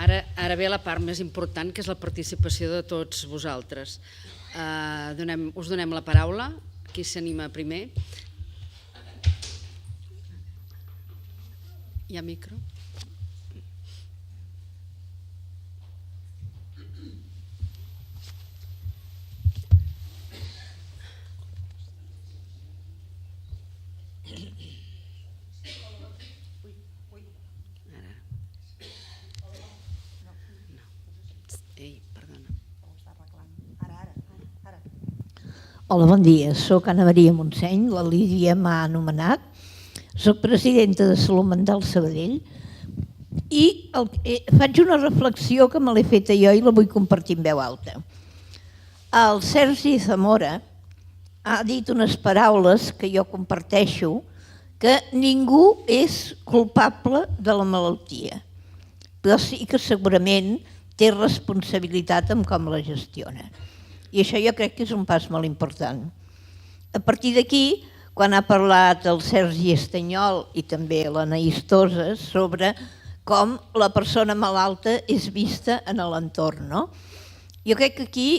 Ara ve la part més important, que és la participació de tots vosaltres. Us donem la paraula. Qui s'anima primer? Hi ha micro? Hola, bon dia. Soc Anna Maria Montseny, la Lídia m'ha anomenat. Soc presidenta de Salut Mental Sabadell i faig una reflexió que me l'he feta jo i la vull compartir en veu alta. El Sergi Zamora ha dit unes paraules que jo comparteixo, que ningú és culpable de la malaltia, però sí que segurament té responsabilitat en com la gestiona. I això jo crec que és un pas molt important. A partir d'aquí, quan ha parlat el Sergi Estanyol i també l'Anaïs Toses sobre com la persona malalta és vista en l'entorn, jo crec que aquí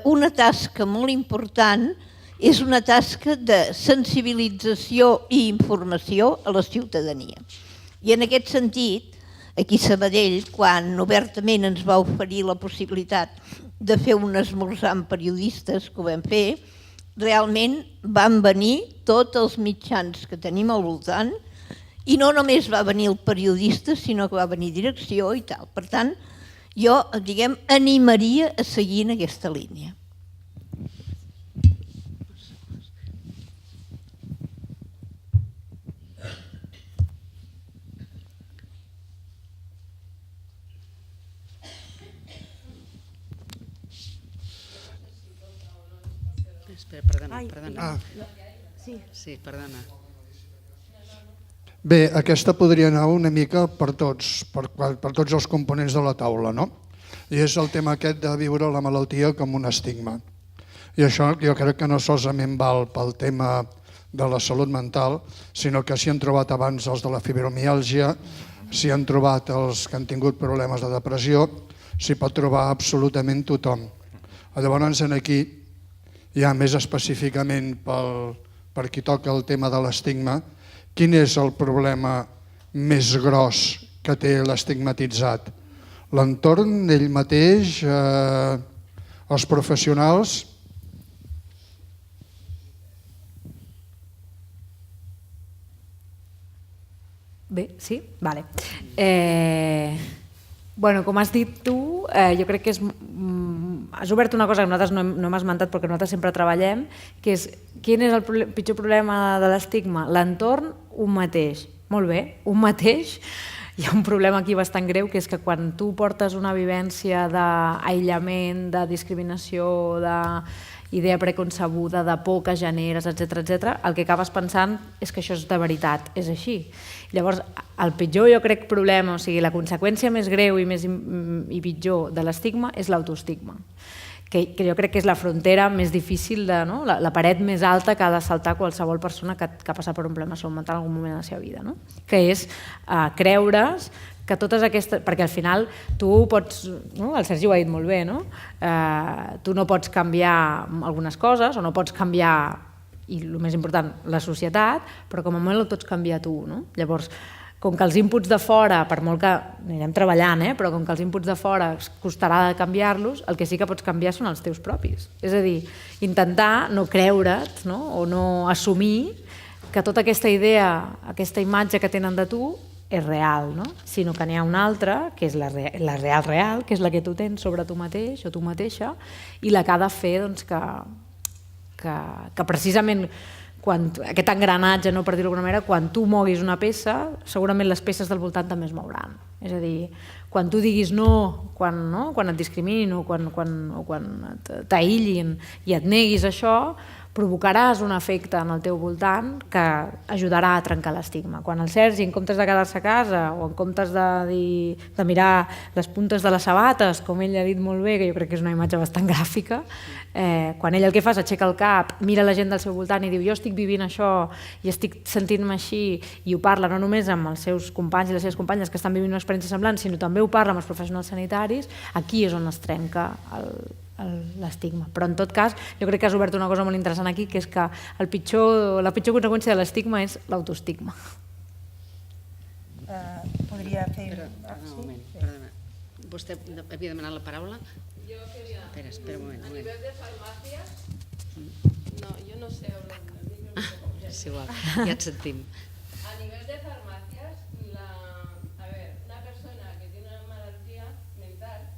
una tasca molt important és una tasca de sensibilització i informació a la ciutadania. I en aquest sentit, aquí a Sabadell, quan obertament ens va oferir la possibilitat de fer un esmorzar amb periodistes, que ho vam fer, realment van venir tots els mitjans que tenim al voltant i no només va venir el periodista, sinó que va venir direcció i tal. Per tant, jo, animaria a seguir en aquesta línia. Perdona. Sí, perdona. Bé, aquesta podria anar una mica per tots els components de la taula, no? I és el tema aquest de viure la malaltia com un estigma. I això jo crec que no solament val pel tema de la salut mental, sinó que s'hi han trobat abans els de la fibromiàlgia, s'hi han trobat els que han tingut problemes de depressió, s'hi pot trobar absolutament tothom. Llavors, aquí, ja més específicament per qui toca el tema de l'estigma, quin és el problema més gros que té l'estigmatitzat? L'entorn, ell mateix, els professionals? Bé, sí? Vale. Bueno, com has dit tu, jo crec que has obert una cosa que nosaltres no hem esmentat perquè nosaltres sempre treballem, que és quin és el pitjor problema de l'estigma? L'entorn, un mateix. Molt bé, un mateix. Hi ha un problema aquí bastant greu, que és que quan tu portes una vivència d'aïllament, de discriminació, d'idea preconcebuda, de por que generes, etc., el que acabes pensant és que això és de veritat, és així. Llavors, el pitjor, jo crec, problema, o sigui, la conseqüència més greu i pitjor de l'estigma és l'autoestigma, que jo crec que és la frontera més difícil, la paret més alta que ha de saltar qualsevol persona que ha passat per un problema de salut mental en algun moment de la seva vida, que és creure's que totes aquestes... Perquè al final tu pots... El Sergi ho ha dit molt bé, tu no pots canviar algunes coses o no pots canviar, i el més important, la societat, però com a molt ho pots canviar tu. Llavors, com que els inputs de fora, per molt que anirem treballant, però com que els inputs de fora costarà de canviar-los, el que sí que pots canviar són els teus propis. És a dir, intentar no creure't o no assumir que tota aquesta idea, aquesta imatge que tenen de tu és real, sinó que n'hi ha una altra, que és la real, que és la que tu tens sobre tu mateix o tu mateixa, i la que ha de fer que precisament aquest engranatge, per dir-ho d'alguna manera, quan tu moguis una peça, segurament les peces del voltant també es mouran. És a dir, quan tu diguis no, quan et discriminin o quan t'aïllin i et neguis això, provocaràs un efecte en el teu voltant que ajudarà a trencar l'estigma. Quan el Sergi, en comptes de quedar-se a casa o en comptes de mirar les puntes de les sabates, com ell ha dit molt bé, que jo crec que és una imatge bastant gràfica, quan ell el que fa és aixeca el cap, mira la gent del seu voltant i diu jo estic vivint això i estic sentint-me així, i ho parla no només amb els seus companys i les seves companyes que estan vivint una experiència semblant, sinó també ho parla amb els professionals sanitaris, aquí és on es trenca l'estigma. Però en tot cas, jo crec que has obert una cosa molt interessant aquí, que és que la pitjor conseqüència de l'estigma és l'autoestigma. Podria fer... Un moment, perdona. Vostè havia demanat la paraula? Yo quería... Espera un moment. A nivel de farmacias, no, yo no sé hablar del micro. És igual, ja et sentim. A nivel de farmacias, a ver, una persona que tiene una malaltía mental,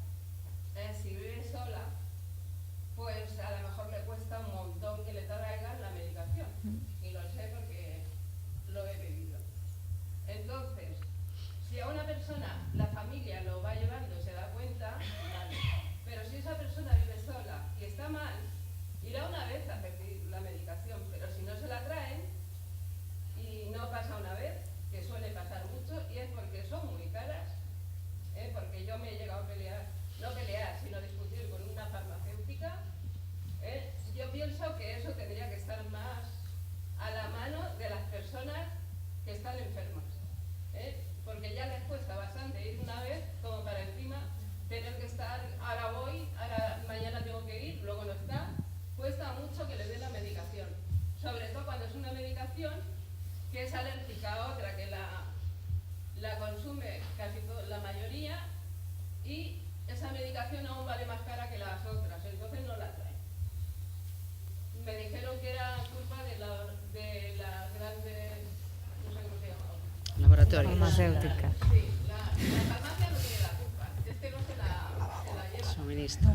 si vive sola, pues a lo mejor le cuesta un montón que le traigan la medicación. Y lo sé porque lo he vivido. Entonces, si a una persona la familia lo va llevando y se da cuenta, vale. Pero si esa persona vive sola y está mal, irá una vez a pedir la medicación, pero si no se la traen, y no pasa una vez, que suele pasar mucho, y es porque son muy caras, porque yo me he llegado a pelear, no pelear, sino discutir con una farmacéutica. Yo pienso que eso tendría que estar más a la mano de las personas que están enfermas, porque ya les cuesta bastante ir una vez como para encima tener que estar, ahora voy, ahora mañana tengo que ir, luego no está, cuesta mucho que le den la medicación, sobre todo cuando es una medicación que es alérgica a otra que la consume casi la mayoría, y esa medicación aún vale más cara que las otras, entonces no la traen. Me dijeron que era culpa de las grandes, no sé cómo se llama. Laboratori. Farmacèutica. Sí, la farmacia no tiene la culpa, es que no se la lleva. Suministro.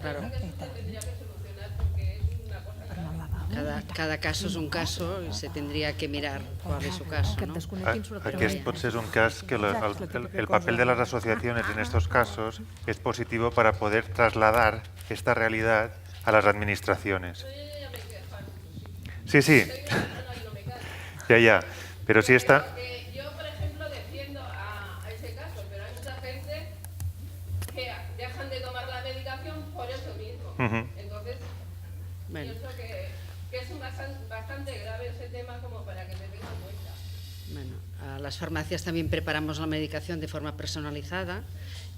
Claro. Creo que eso se tendría que solucionar porque es una cosa grave. Cada caso es un caso y se tendría que mirar cuál es su caso, ¿no? Aquest pot ser un cas que el papel de las asociaciones en estos casos es positivo para poder trasladar esta realidad a las administraciones. Sí, sí, ya, pero si esta... Porque yo, por ejemplo, defiendo a ese caso, pero hay mucha gente que dejan de tomar la medicación por eso mismo. Entonces, Bueno. pienso que es bastante grave ese tema como para que se tenga en cuenta. Bueno, a las farmacias también preparamos la medicación de forma personalizada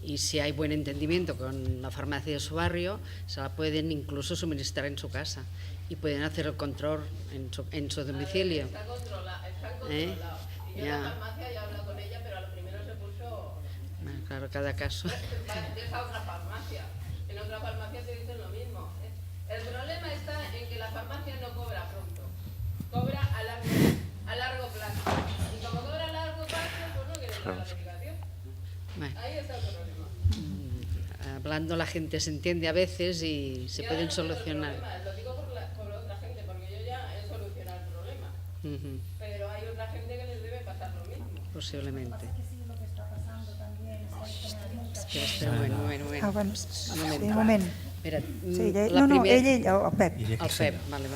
y si hay buen entendimiento con la farmacia de su barrio, se la pueden incluso suministrar en su casa y pueden hacer el control en su domicilio. Está controlado. Y yo en la farmacia ya he hablado con ella, pero a lo primero se puso Bueno, claro, cada caso. de esa otra farmacia. En otra farmacia te dicen lo mismo. El problema está en que la farmacia no cobra pronto, cobra a largo plazo. Y como cobra a largo plazo, pues no quiere dar la medicación. Bueno, Ahí está el problema. hablando la gente se entiende a veces y se Yo pueden no tengo el solucionar. problema, lo digo por otra gente, porque yo ya he solucionado el problema. Ujú, Pero hay otra gente que les debe pasar lo mismo. posiblemente. Sí, Espera, un moment. bueno, un moment. Espera, Sí, la primera... ell, el Pep. El Pep, vale.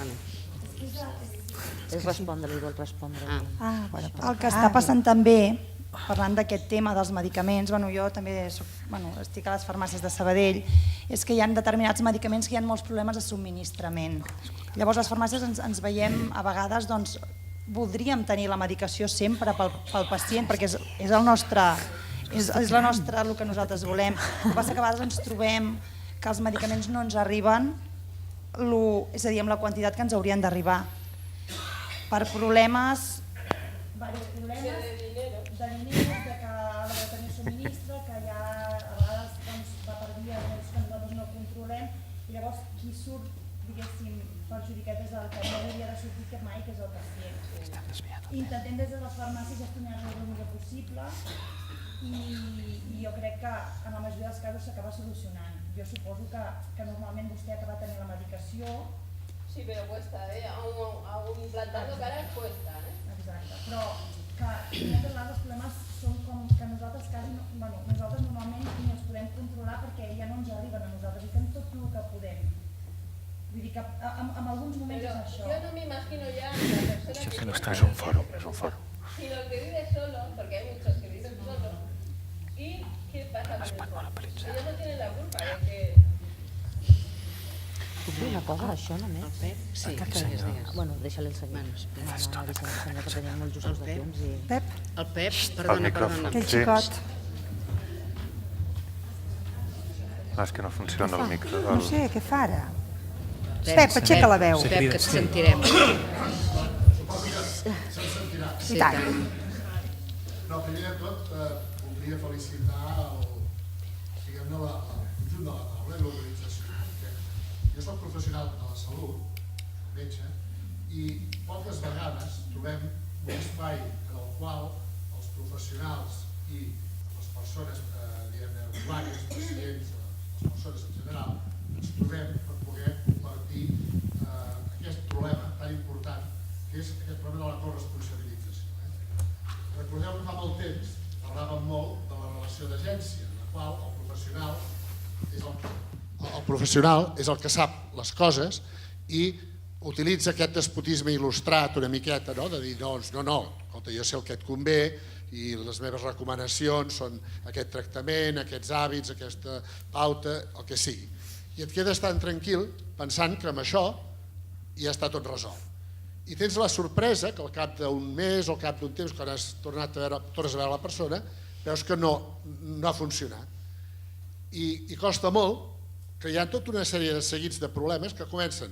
És respondre-li, vol respondre. Bueno, El que està passant també, parlant d'aquest tema dels medicaments, jo també estic a les farmàcies de Sabadell, és que hi ha determinats medicaments que hi ha molts problemes de subministrament. Llavors les farmàcies ens veiem a vegades, voldríem tenir la medicació sempre pel pacient, perquè és el nostre... És el que nosaltres volem. El que passa que a vegades ens trobem que els medicaments no ens arriben, és a dir, amb la quantitat que ens haurien d'arribar. Per problemes de diners, de que la laboratori subministra, que ja a vegades va per via que nosaltres no controlem, i llavors qui surt, diguéssim, perjudicat des del que no hauria de sortir que mai, que és el pacient. Intentem des de les farmàcies gestionar-ho el millor possible, i jo crec que en la majoria dels casos s'acaba solucionant. Jo suposo que normalment vostè acaba tenint la medicació. Sí, pero cuesta, aún plantando caras cuesta. Exacte, però que moltes vegades els problemes són com que nosaltres normalment ni els podem controlar perquè ja no ens arriben a nosaltres i fem tot el que podem. Vull dir que en alguns moments és això. Yo no me imagino ya la persona que no está, es un foro, sino el que vive solo, porque hay muchos que viven solos, y ¿qué pasa con eso? Ellos no tienen la culpa de que... Puc dir una cosa d'això només? Sí, digues. Bueno, deixa-li el senyor. Bueno, espera. Deixa-li el senyor, que tenim molt justos de temps. I... Pep, El Pep, perdona. micrófono. aquell Sí. xicot. És que no funciona el micro. No sé, què fa ara? Pep, aixeca la veu. Pep, que et sentirem. I tant. No, primer de tot, voldria felicitar el conjunt de la taula i l'organització. Jo soc professional de la salut, metge, i poques vegades trobem un espai en el qual els professionals i les persones, diguem-ne, usuaris, pacients, les persones en general, ens trobem per poder compartir aquest problema tan important que és aquest problema de la corresponsabilització. Recordeu que fa molt temps parlàvem molt de la relació d'agència, en la qual el professional és el que sap les coses i utilitza aquest despotisme il·lustrat una miqueta, no? De dir, doncs, no, escolta, jo sé el que et convé i les meves recomanacions són aquest tractament, aquests hàbits, aquesta pauta, el que sigui. I et quedes tan tranquil pensant que amb això ja està tot resolt. I tens la sorpresa que al cap d'un mes o al cap d'un temps, quan has tornat a veure la persona, veus que no ha funcionat. I costa molt, que hi ha tota una sèrie de seguits de problemes que comencen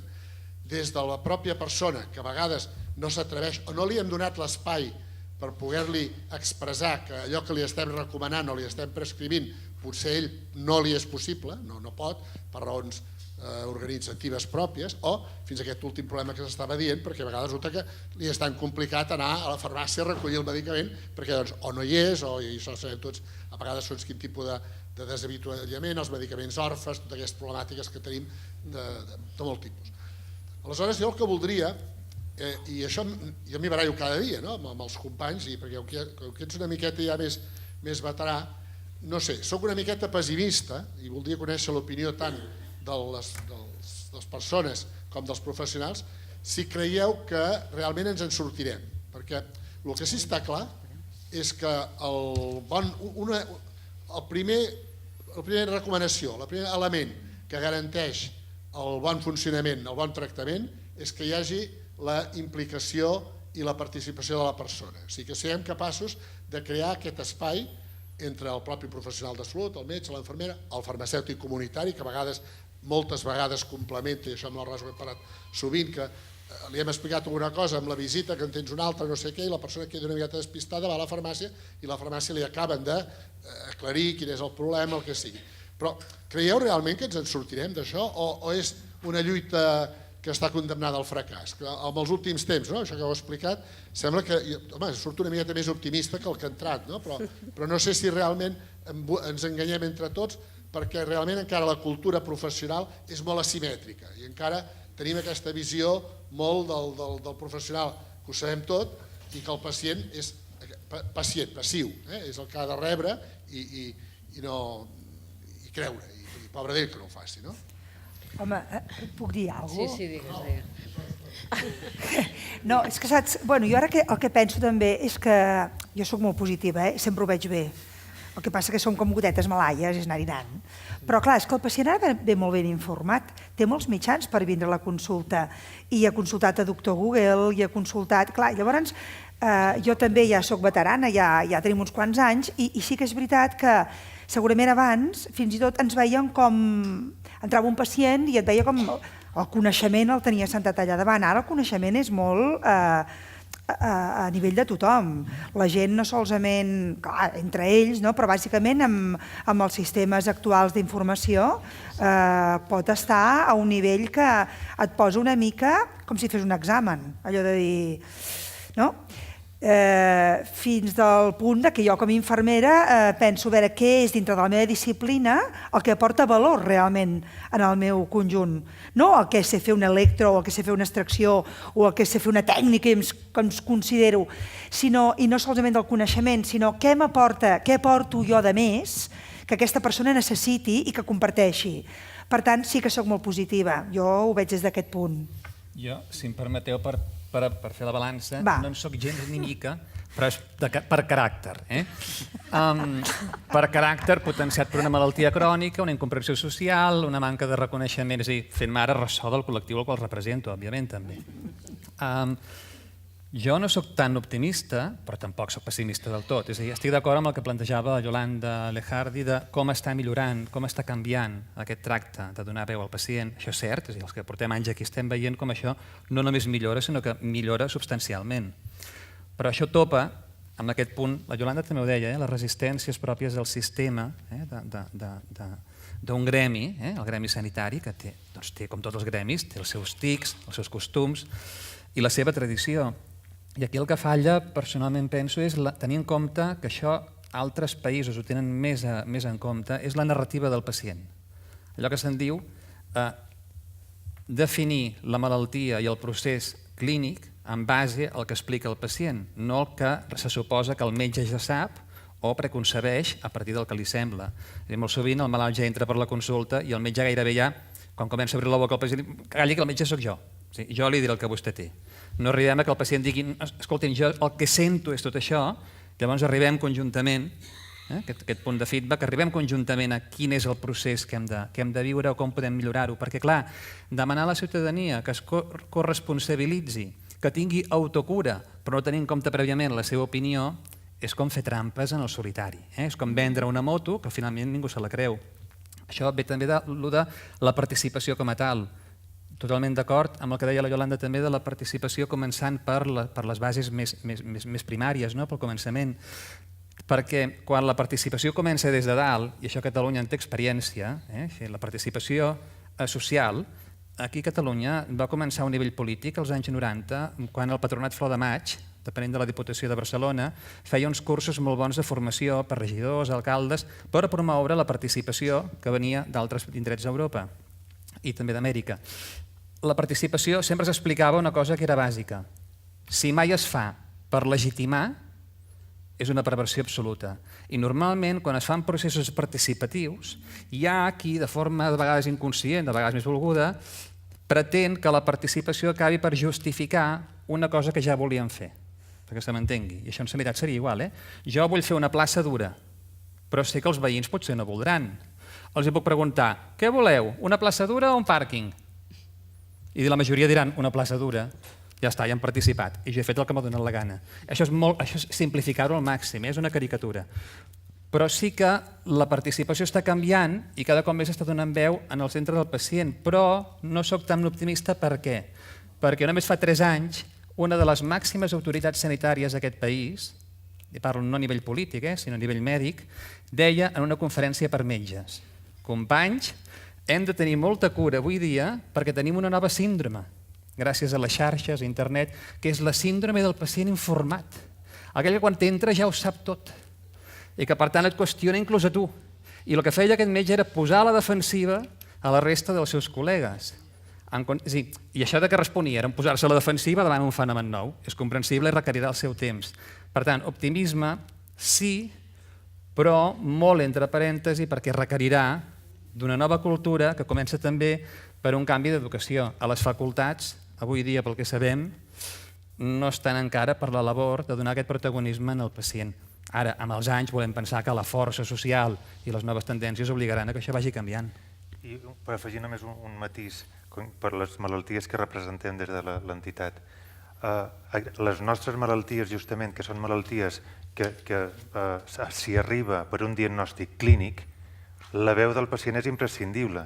des de la pròpia persona, que a vegades no s'atreveix o no li hem donat l'espai per poder-li expressar que allò que li estem recomanant o li estem prescrivint potser ell no li és possible, no pot, per raons organitzatives pròpies, o fins a aquest últim problema que s'estava dient, perquè a vegades resulta que li és tan complicat anar a la farmàcia a recollir el medicament perquè doncs, o no hi és, o i això sabem tots, a vegades són quin tipus de desavituallament, els medicaments orfes, totes aquestes problemàtiques que tenim de molt tipus. Aleshores, jo el que voldria, i això jo m'hi barallo cada dia amb els companys, perquè que ets una miqueta ja més veterà, no sé, soc una miqueta pessimista i voldria conèixer l'opinió tant de les persones com dels professionals, si creieu que realment ens en sortirem. Perquè el que sí està clar és que la primera recomanació, el primer element que garanteix el bon funcionament, el bon tractament, és que hi hagi la implicació i la participació de la persona. O sigui, que siguem capaços de crear aquest espai entre el propi professional de salut, el metge, l'infermera, el farmacèutic comunitari, que moltes vegades complementa, i això amb l'Arròs ho he parlat sovint, que li hem explicat alguna cosa amb la visita, que en tens una altra, no sé què, i la persona queda una miqueta despistada, va a la farmàcia i la farmàcia li acaben d'aclarir quin és el problema, el que sigui. Però creieu realment que ens en sortirem d'això o és una lluita que està condemnada al fracàs? En els últims temps, això que heu explicat, sembla que surt una miqueta més optimista que el que ha entrat, però no sé si realment ens enganyem entre tots, perquè realment encara la cultura professional és molt asimètrica i encara tenim aquesta visió molt del professional que ho sabem tot i que el pacient és passiu, és el que ha de rebre i creure, i pobre d'ell que no ho faci, no? Home, puc dir alguna cosa? Sí, digues. No, és que saps, jo ara el que penso també és que jo sóc molt positiva, sempre ho veig bé. El que passa que som com gotetes malaies, és anar-hi anant. Però clar, és que el pacient ara ve molt ben informat, té molts mitjans per vindre a la consulta i ha consultat a Doctor Google i ha consultat... Clar, llavors jo també ja soc veterana, ja tenim uns quants anys i sí que és veritat que segurament abans fins i tot ens veien com... Entrava un pacient i et veia com el coneixement el tenia sentat allà davant. Ara el coneixement és molt... a nivell de tothom. La gent no solament, clar, entre ells, però bàsicament amb els sistemes actuals d'informació pot estar a un nivell que et posa una mica com si fes un examen, allò de dir... fins del punt que jo com a infermera penso a veure què és dintre de la meva disciplina el que aporta valor realment en el meu conjunt. No el que sé fer un electro o el que sé fer una extracció o el que sé fer una tècnica que ens considero, i no solament del coneixement, sinó què m'aporta, què aporto jo de més que aquesta persona necessiti i que comparteixi. Per tant, sí que sóc molt positiva. Jo ho veig des d'aquest punt. Jo, si em permeteu, per fer la balança, Va. no en soc gens ni mica, però és per caràcter. Per caràcter potenciat per una malaltia crònica, una incomprensió social, una manca de reconeixement, és a dir, fent-me ara ressò del col·lectiu al qual represento, òbviament, també. Jo no sóc tan optimista, però tampoc sóc pessimista del tot. És a dir, estic d'acord amb el que plantejava Yolanda Lejardi de com està millorant, com està canviant aquest tracte de donar veu al pacient. Això és cert, és a dir, els que portem anys aquí estem veient com això no només millora, sinó que millora substancialment. Però això topa amb aquest punt, la Yolanda també ho deia, les resistències pròpies del sistema, d'un gremi, el gremi sanitari, que té, com tots els gremis, té els seus tics, els seus costums i la seva tradició. I aquí el que falla, personalment penso, és tenir en compte que això altres països ho tenen més en compte, és la narrativa del pacient. Allò que se'n diu definir la malaltia i el procés clínic en base al que explica el pacient, no el que se suposa que el metge ja sap o preconcebeix a partir del que li sembla. Molt sovint el malalt ja entra per la consulta i el metge gairebé ja, quan comença a obrir la boca al pacient, calli que el metge sóc jo. Jo li diré el que vostè té. No arribem a que el pacient digui, escoltin, jo el que sento és tot això, llavors arribem conjuntament, aquest punt de feedback, arribem conjuntament a quin és el procés que hem de viure o com podem millorar-ho. Perquè, clar, demanar a la ciutadania que es corresponsabilitzi, que tingui autocura, però no tenir en compte prèviament la seva opinió, és com fer trampes en el solitari. És com vendre una moto que finalment ningú se la creu. Això ve també de la participació com a tal. Totalment d'acord amb el que deia la Yolanda també de la participació començant per les bases més primàries, pel començament. Perquè quan la participació comença des de dalt, i això a Catalunya en té experiència, la participació social, aquí a Catalunya va començar a un nivell polític als anys 90, quan el Patronat Flor de Maig, depenent de la Diputació de Barcelona, feia uns cursos molt bons de formació per regidors, alcaldes, per promoure la participació que venia d'altres indrets d'Europa i també d'Amèrica. La participació sempre s'explicava una cosa que era bàsica. Si mai es fa per legitimar, és una perversió absoluta. I normalment, quan es fan processos participatius, hi ha qui, de forma de vegades inconscient, de vegades més volguda, pretén que la participació acabi per justificar una cosa que ja volien fer, perquè se m'entengui. I això en sanitat seria igual. Jo vull fer una plaça dura, però sé que els veïns potser no voldran. Els puc preguntar, què voleu, una plaça dura o un pàrquing? I la majoria diran una plaça dura, ja està, ja han participat, i jo he fet el que m'ha donat la gana. Això és simplificar-ho al màxim, és una caricatura. Però sí que la participació està canviant i cada cop més està donant veu en el centre del pacient, però no sóc tan optimista. Per què? Perquè només fa 3 anys una de les màximes autoritats sanitàries d'aquest país, i parlo no a nivell polític, sinó a nivell mèdic, deia en una conferència per metges: companys, hem de tenir molta cura avui dia perquè tenim una nova síndrome, gràcies a les xarxes, a internet, que és la síndrome del pacient informat. Aquell que quan t'entra ja ho sap tot i que per tant et qüestiona inclús a tu. I el que feia aquest metge era posar a la defensiva a la resta dels seus col·legues. I això de què responia? Era posar-se a la defensiva davant un fenomen nou. És comprensible i requerirà el seu temps. Per tant, optimisme sí, però molt entre parèntesis perquè requerirà d'una nova cultura que comença també per un canvi d'educació. A les facultats, avui dia, pel que sabem, no estan encara per la labor de donar aquest protagonisme al pacient. Ara, amb els anys, volem pensar que la força social i les noves tendències obligaran a que això vagi canviant. I per afegir només un matís per les malalties que representem des de l'entitat. Les nostres malalties, justament, que són malalties que s'hi arriba per un diagnòstic clínic, la veu del pacient és imprescindible.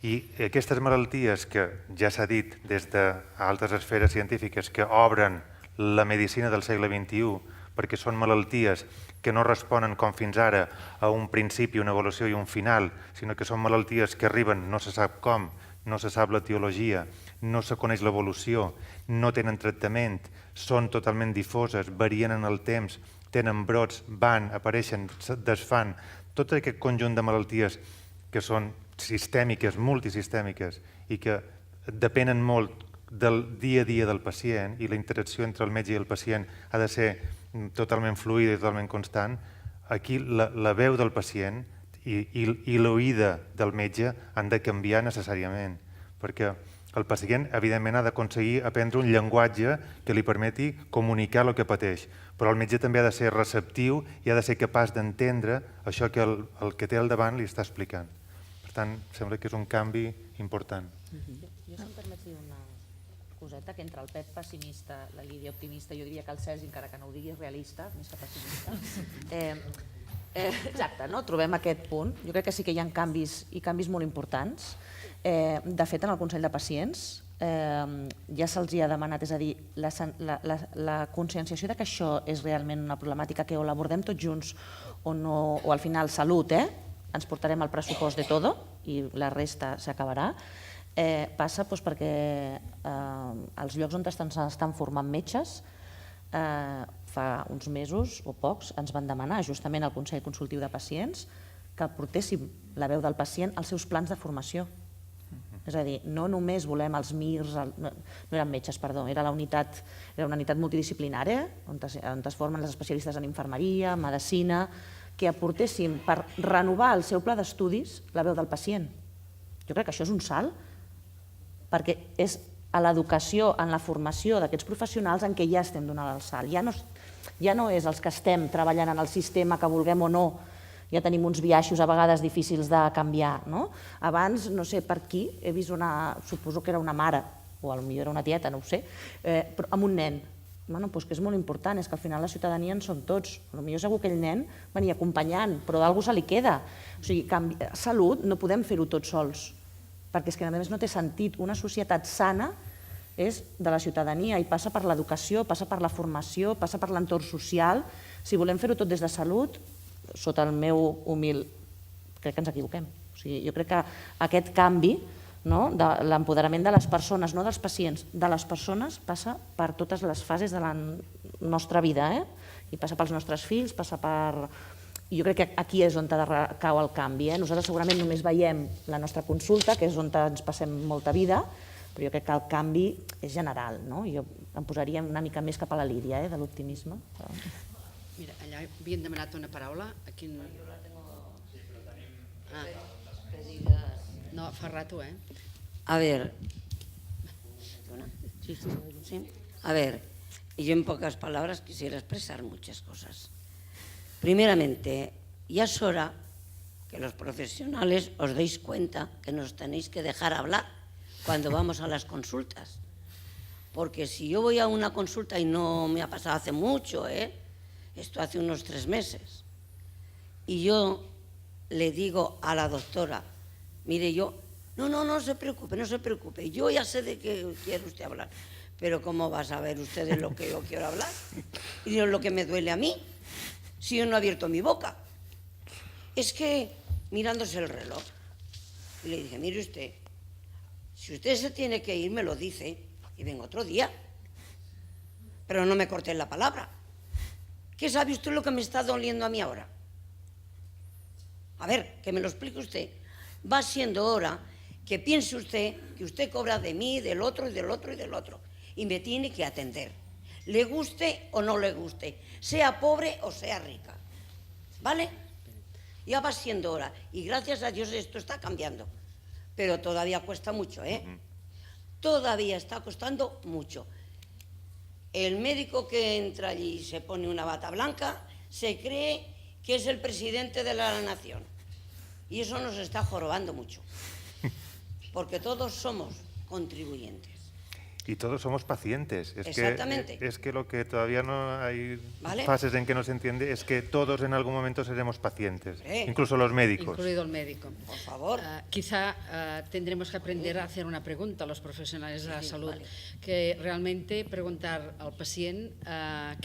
I aquestes malalties que ja s'ha dit des d'altres esferes científiques que obren la medicina del segle XXI perquè són malalties que no responen com fins ara a un principi, una evolució i un final, sinó que són malalties que arriben no se sap com, no se sap l'etiologia, no se coneix l'evolució, no tenen tractament, són totalment difoses, varien en el temps, tenen brots, van, apareixen, desfan. Tot aquest conjunt de malalties que són sistèmiques, multisistèmiques i que depenen molt del dia a dia del pacient i la interacció entre el metge i el pacient ha de ser totalment fluida i totalment constant, aquí la veu del pacient i l'oïda del metge han de canviar necessàriament, perquè el pacient, evidentment, ha d'aconseguir aprendre un llenguatge que li permeti comunicar el que pateix, però el metge també ha de ser receptiu i ha de ser capaç d'entendre això que el que té al davant li està explicant. Per tant, sembla que és un canvi important. Jo, si em permets dir una coseta, que entre el Pep pessimista, la Lídia optimista, jo diria que el Sergi, encara que no ho digui, és realista, més que pessimista. Exacte, no? Trobem aquest punt. Jo crec que sí que hi ha canvis, i canvis molt importants. De fet, en el Consell de Pacients ja se'ls ha demanat, és a dir, la conscienciació de que això és realment una problemàtica que o l'abordem tots junts o al final salut, ens portarem el pressupost de tot i la resta s'acabarà, passa perquè els llocs on estan formant metges fa uns mesos o pocs ens van demanar justament al Consell Consultiu de Pacients que portéssim la veu del pacient als seus plans de formació. És a dir, no només volem els MIRs, no eren metges, perdó, era una unitat multidisciplinària on es formen els especialistes en infermeria, medicina, que aportéssim per renovar el seu pla d'estudis la veu del pacient. Jo crec que això és un salt, perquè és a l'educació, en la formació d'aquests professionals en què ja estem donant el salt. Ja no és els que estem treballant en el sistema, que vulguem o no, ja tenim uns biaixos a vegades difícils de canviar. Abans, no sé per qui, he vist suposo que era una mare, o potser era una tieta, no ho sé, però amb un nen. Doncs que és molt important, és que al final la ciutadania en som tots. Potser segur que aquell nen venia acompanyant, però d'algú se li queda. O sigui, salut no podem fer-ho tots sols, perquè és que a més no té sentit. Una societat sana és de la ciutadania i passa per l'educació, passa per la formació, passa per l'entorn social. Si volem fer-ho tot des de salut, sota el meu humil, crec que ens equivoquem. Jo crec que aquest canvi, de l'empoderament de les persones, no dels pacients, de les persones, passa per totes les fases de la nostra vida, i passa pels nostres fills, passa per... Jo crec que aquí és on cau el canvi. Nosaltres segurament només veiem la nostra consulta, que és on ens passem molta vida, però jo crec que el canvi és general. Jo em posaria una mica més cap a la Lídia, de l'optimisme. Mira, allà havien demanat una paraula. Aquí no... Jo la tengo... Sí, però tenim... No, fa rato, A ver... ¿Sí? A ver, yo en pocas palabras quisiera expresar muchas cosas. Primeramente, ya es hora que los profesionales os deis cuenta que nos tenéis que dejar hablar cuando vamos a las consultas. Porque si yo voy a una consulta, y no me ha pasado hace mucho, esto hace unos 3 meses, y yo le digo a la doctora, mire, no se preocupe, yo ya sé de qué quiere usted hablar, pero ¿cómo va a saber usted de lo que yo quiero hablar? Y de lo que me duele a mí, si yo no he abierto mi boca. Es que, mirándose el reloj, y le dije, mire usted, si usted se tiene que ir, me lo dice, y vengo otro día, pero no me corte la palabra. ¿Qué sabe usted lo que me está doliendo a mí ahora? A ver, que me lo explique usted. Va siendo hora que piense usted que usted cobra de mí, del otro y del otro y del otro. Y me tiene que atender. Le guste o no le guste. Sea pobre o sea rica. ¿Vale? Ya va siendo hora. Y gracias a Dios esto está cambiando. Pero todavía cuesta mucho, Todavía está costando mucho. El médico que entra allí y se pone una bata blanca se cree que es el presidente de la nación. Y eso nos está jorobando mucho. Porque todos somos contribuyentes. Y todos somos pacientes. Exactamente. Es que lo que todavía no hay fases en que no se entiende es que todos en algún momento seremos pacientes, incluso los médicos. Incluido el médico. Por favor. Quizá tendremos que aprender a hacer una pregunta a los profesionales de la salud, que realmente preguntar al pacient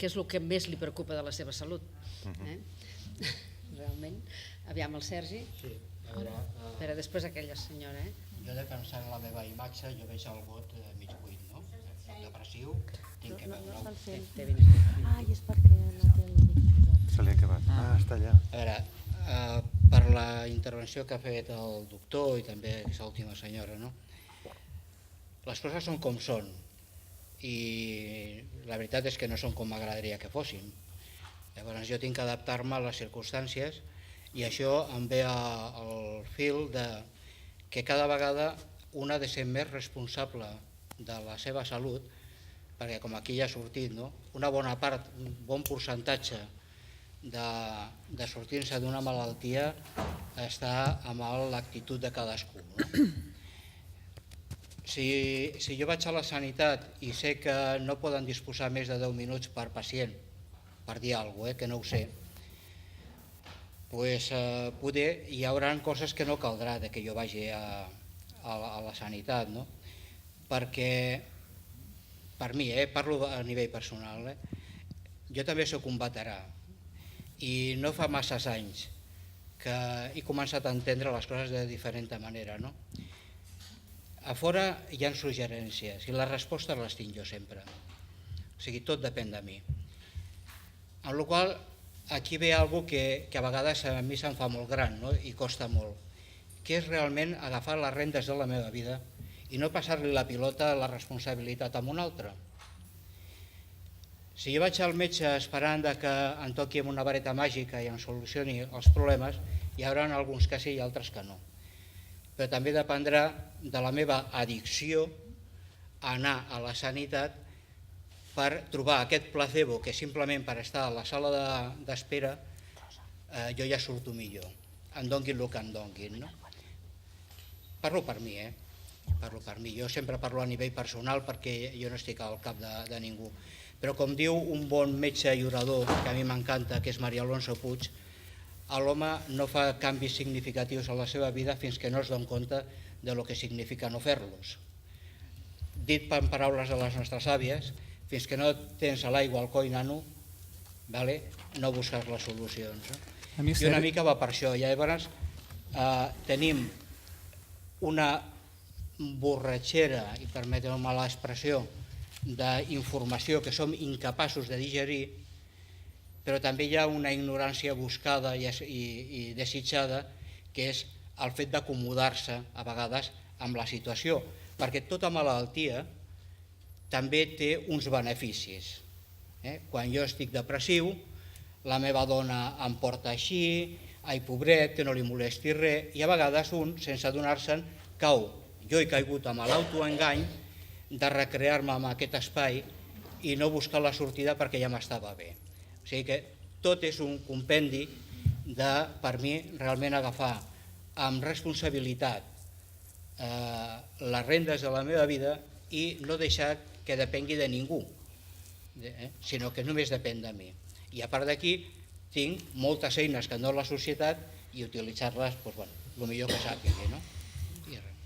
què és el que més li preocupa de la seva salut. Realment. Aviam, el Sergi. Sí, a veure... Espera, després aquella senyora, Jo defensant la meva imatge, jo veig el got mig buit, no? Depressiu, tinc que veure... No se'l sent. Ai, és perquè no té el mic. Se li ha acabat. Està allà. A veure, per la intervenció que ha fet el doctor i també aquesta última senyora, no? Les coses són com són i la veritat és que no són com m'agradaria que fossin. Llavors jo tinc que adaptar-me a les circumstàncies I això em ve al fil de que cada vegada un ha de ser més responsable de la seva salut, perquè com aquí ja ha sortit, no? Una bona part, un bon percentatge de sortir-se d'una malaltia està amb l'actitud de cadascú. No? Si jo vaig a la sanitat i sé que no poden disposar més de 10 minuts per pacient, per dir alguna cosa, que no ho sé, doncs poder hi haurà coses que no caldrà que jo vagi a la sanitat, no? Perquè, per mi, parlo a nivell personal, jo també soc un veterà i no fa masses anys que he començat a entendre les coses de diferent manera, no? A fora hi ha suggerències i les respostes les tinc jo sempre, o sigui, tot depèn de mi. Amb la qual cosa, aquí ve alguna cosa que a vegades a mi se'm fa molt gran, no? I costa molt, que és realment agafar les rendes de la meva vida i no passar-li la pilota, la responsabilitat a un altre. Si jo vaig al metge esperant que em toqui amb una vareta màgica i em solucioni els problemes, hi haurà alguns que sí i altres que no. Però també dependrà de la meva addicció a anar a la sanitat per trobar aquest placebo que simplement per estar a la sala d'espera jo ja surto millor, em donguin el que em donguin. Parlo per mi, parlo per mi. Jo sempre parlo a nivell personal perquè jo no estic al cap de ningú. Però com diu un bon metge i orador que a mi m'encanta, que és Maria Alonso Puig, l'home no fa canvis significatius a la seva vida fins que no es dona compte de lo que significa no fer-los. Dit en paraules de les nostres àvies, fins que no tens a l'aigua al coll nano, no busques les solucions. I una mica va per això. Llavors tenim una borratxera, i permeteu-me l'expressió, d'informació que som incapaços de digerir, però també hi ha una ignorància buscada i desitjada, que és el fet d'acomodar-se a vegades amb la situació, perquè tota malaltia també té uns beneficis. Quan jo estic depressiu, la meva dona em porta així, ai pobret, que no li molesti res, i a vegades un, sense adonar-se'n, cau. Jo he caigut amb l'autoengany de recrear-me en aquest espai i no buscar la sortida perquè ja m'estava bé. O sigui que tot és un compendi de, per mi, realment agafar amb responsabilitat les rendes de la meva vida i no deixar que depengui de ningú, sinó que només depèn de mi. I a part d'aquí tinc moltes eines que em dona la societat i utilitzar-les el millor que sàpiga.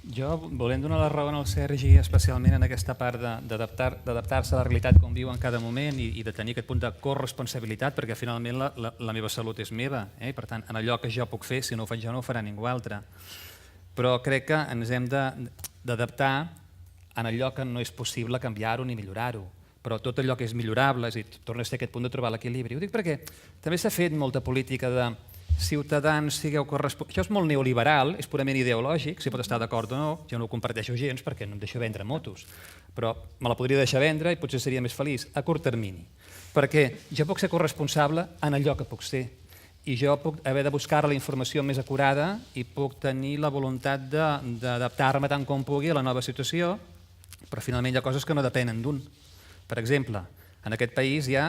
Jo, volem donar la raó al Sergi, especialment en aquesta part d'adaptar-se a la realitat com viu en cada moment i de tenir aquest punt de corresponsabilitat, perquè finalment la meva salut és meva, i per tant, en allò que jo puc fer, si no ho faig jo no ho farà ningú altre. Però crec que ens hem d'adaptar en allò que no és possible canviar-ho ni millorar-ho. Però tot allò que és millorable, és a dir, torna a ser aquest punt de trobar l'equilibri. Ho dic perquè també s'ha fet molta política de ciutadans, sigueu corresponsables. Això és molt neoliberal, és purament ideològic, si pot estar d'acord o no, jo no ho comparteixo gens perquè no em deixo vendre motos, però me la podria deixar vendre i potser seria més feliç a curt termini, perquè jo puc ser corresponsable en allò que puc ser i jo puc haver de buscar la informació més acurada i puc tenir la voluntat d'adaptar-me tant com pugui a la nova situació, però finalment hi ha coses que no depenen d'un. Per exemple, en aquest país hi ha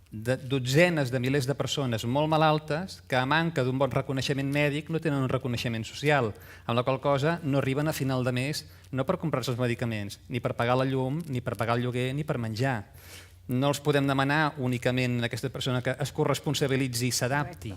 dotzenes de milers de persones molt malaltes que a manca d'un bon reconeixement mèdic no tenen un reconeixement social, amb la qual cosa no arriben a final de mes no per comprar-se els medicaments, ni per pagar la llum, ni per pagar el lloguer, ni per menjar. No els podem demanar únicament a aquesta persona que es corresponsabilitzi i s'adapti.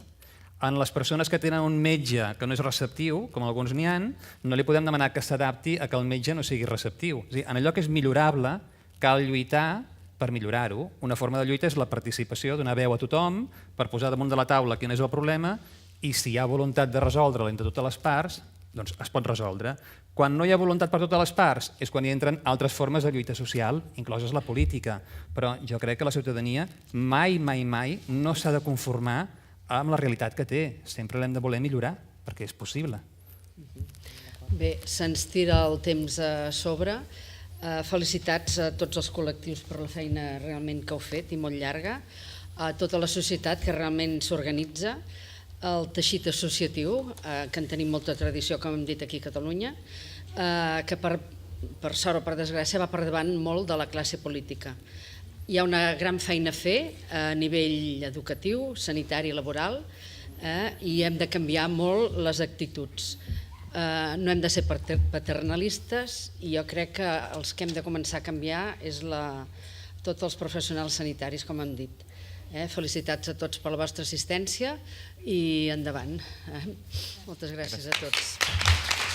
En les persones que tenen un metge que no és receptiu, com alguns n'hi ha, no li podem demanar que s'adapti a que el metge no sigui receptiu. És a dir, en allò que és millorable cal lluitar per millorar-ho. Una forma de lluita és la participació, donar veu a tothom per posar damunt de la taula quin és el problema i si hi ha voluntat de resoldre'l entre totes les parts, doncs es pot resoldre. Quan no hi ha voluntat per totes les parts és quan hi entren altres formes de lluita social, incloses la política. Però jo crec que la ciutadania mai, mai, mai no s'ha de conformar amb la realitat que té. Sempre l'hem de voler millorar, perquè és possible. Bé, se'ns tira el temps a sobre. Felicitats a tots els col·lectius per la feina realment que heu fet i molt llarga, a tota la societat que realment s'organitza, el teixit associatiu, que en tenim molta tradició, com hem dit aquí a Catalunya, que per sort o per desgràcia va per davant molt de la classe política. Hi ha una gran feina a fer a nivell educatiu, sanitari i laboral, i hem de canviar molt les actituds. No hem de ser paternalistes i jo crec que els que hem de començar a canviar és tots els professionals sanitaris, com hem dit. Felicitats a tots per la vostra assistència i endavant. Moltes gràcies a tots.